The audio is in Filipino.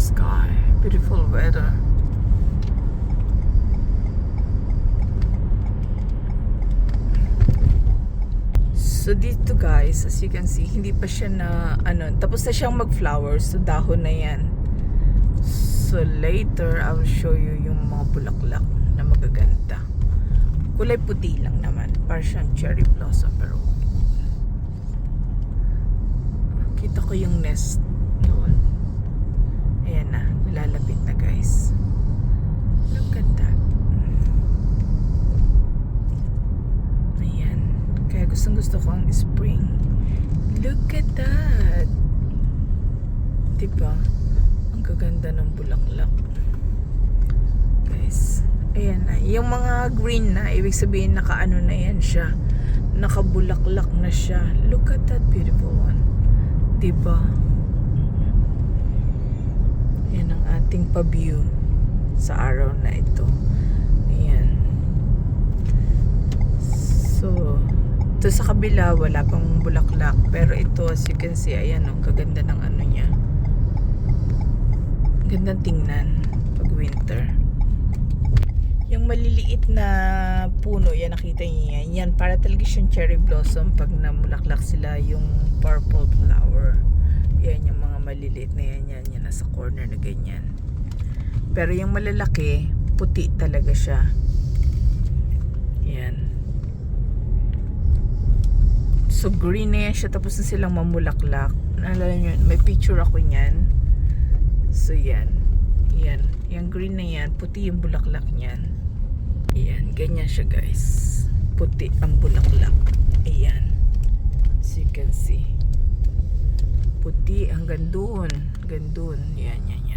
sky. Beautiful weather. So dito guys, as you can see, hindi pa siya na tapos na siyang mag-flowers. So dahon na yan. So later, I will show you yung mga bulaklak na magaganda. Kulay puti lang naman. Parang siyang cherry blossom pero kita ko yung nest doon. Ayan na, lalapit na guys. Look at that. Ayan. Kaya gusto ko ang spring. Look at that. Diba? Ang gaganda ng bulaklak. Guys. Ayan na. Yung mga green na, ibig sabihin nakaano na yan siya. Nakabulaklak na siya. Look at that beautiful one. Diba? Yan ang ating pa-view sa araw na ito. Ayan. So, ito sa kabila, wala pang bulaklak. Pero ito, as you can see, ayan o, kaganda ng ano niya. Gandang tingnan pag winter. Yung maliliit na puno, yan nakita niyo yan. Yan, para talaga siyang cherry blossom pag namulaklak sila yung purple flower. Yan, yung mga maliliit na yan, yan nasa corner na ganyan. Pero yung malalaki, puti talaga siya. Yan. So green na yan siya, tapos na silang mamulaklak. Naalala nyo, may picture ako niyan. So yan. Yan. Yung green na yan, puti yung bulaklak niyan. Ayan, ganyan siya guys. Puti ang bulaklak. Ayan. As you can see. Puti hanggang doon. Hanggang doon. Yan, yan, yan.